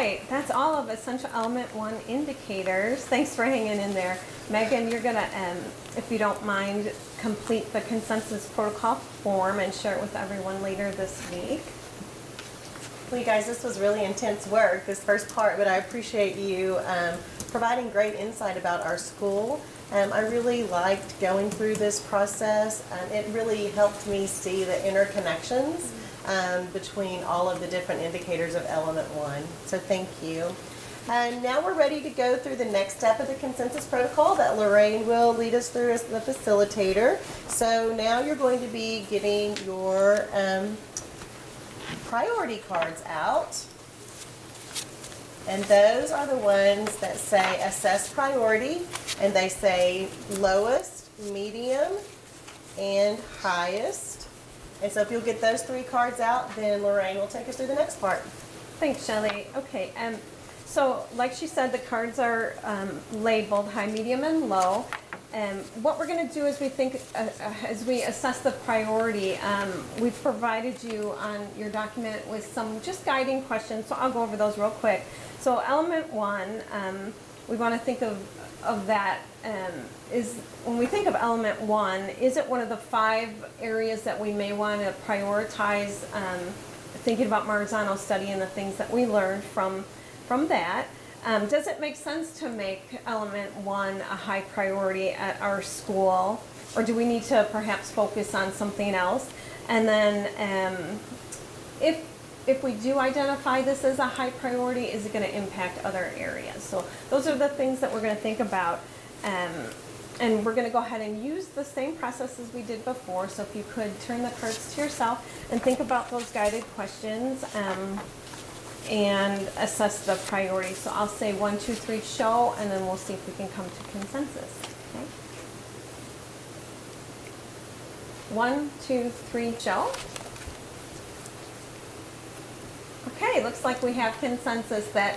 right, that's all of Essential Element 1 indicators. Thanks for hanging in there. Megan, you're going to, if you don't mind, complete the consensus protocol form and share it with everyone later this week. Well, you guys, this was really intense work, this first part, but I appreciate you providing great insight about our school. I really liked going through this process. It really helped me see the interconnections between all of the different indicators of Element 1. So thank you. And now we're ready to go through the next step of the consensus protocol that Lorraine will lead us through as the facilitator. So now you're going to be getting your priority cards out. And those are the ones that say assess priority, and they say lowest, medium, and highest. And so if you'll get those three cards out, then Lorraine will take us through the next part. Thanks, Shelley. Okay, so like she said, the cards are labeled high, medium, and low. What we're going to do is we think, as we assess the priority, we've provided you on your document with some just guiding questions, so I'll go over those real quick. So element 1, we want to think of that is, when we think of element 1, is it one of the 5 areas that we may want to prioritize, thinking about Marzano study and the things that we learned from that? Does it make sense to make element 1 a high priority at our school, or do we need to perhaps focus on something else? And then if we do identify this as a high priority, is it going to impact other areas? So those are the things that we're going to think about. And we're going to go ahead and use the same process as we did before. So if you could turn the cards to yourself and think about those guided questions and assess the priority. So I'll say 1, 2, 3, show, and then we'll see if we can come to consensus. Okay. 1, 2, 3, show. Okay, looks like we have consensus that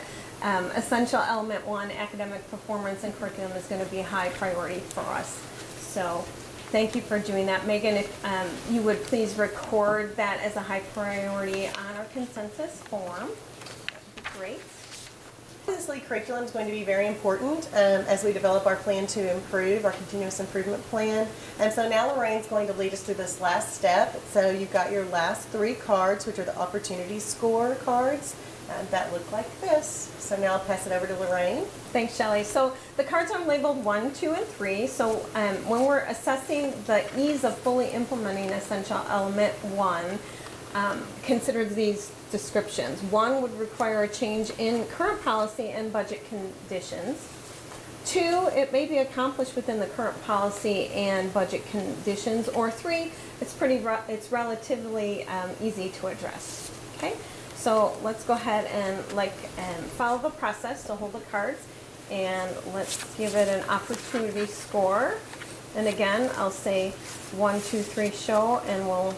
Essential Element 1, academic performance and curriculum, is going to be a high priority for us. So thank you for doing that. Megan, if you would please record that as a high priority on our consensus form, that would be great. Obviously, curriculum is going to be very important as we develop our plan to improve, our continuous improvement plan. And so now Lorraine's going to lead us through this last step. So you've got your last 3 cards, which are the opportunity score cards, that look like this. So now I'll pass it over to Lorraine. Thanks, Shelley. So the cards are labeled 1, 2, and 3. So when we're assessing the ease of fully implementing Essential Element 1, consider these descriptions. 1 would require a change in current policy and budget conditions. 2, it may be accomplished within the current policy and budget conditions. Or 3, it's relatively easy to address. Okay, so let's go ahead and follow the process. So hold the cards and let's give it an opportunity score. And again, I'll say 1, 2, 3, show, and we'll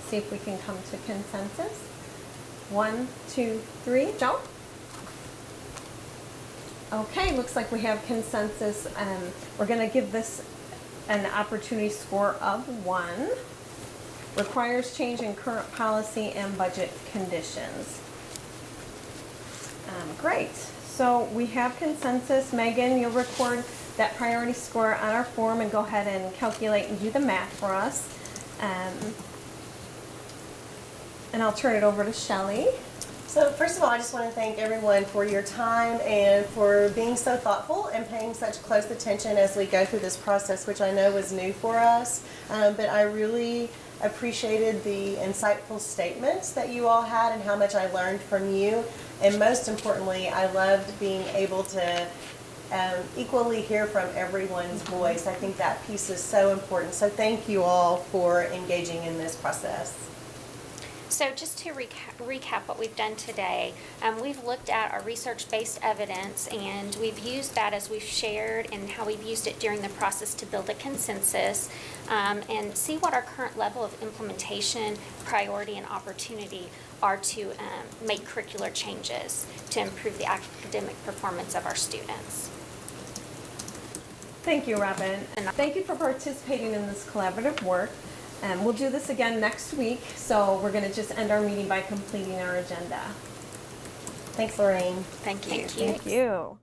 see if we can come to consensus. 1, 2, 3, show. Okay, looks like we have consensus. We're going to give this an opportunity score of 1. Requires change in current policy and budget conditions. Great. So we have consensus. Megan, you'll record that priority score on our form and go ahead and calculate and do the math for us. And I'll turn it over to Shelley. So first of all, I just want to thank everyone for your time and for being so thoughtful and paying such close attention as we go through this process, which I know was new for us. But I really appreciated the insightful statements that you all had and how much I learned from you. And most importantly, I loved being able to equally hear from everyone's voice. I think that piece is so important. So thank you all for engaging in this process. So just to recap what we've done today, we've looked at our research-based evidence, and we've used that as we've shared and how we've used it during the process to build a consensus and see what our current level of implementation, priority, and opportunity are to make curricular changes to improve the academic performance of our students. Thank you, Robin. And thank you for participating in this collaborative work. We'll do this again next week, so we're going to just end our meeting by completing our agenda. Thanks, Lorraine. Thank you. Thank you. Thank you.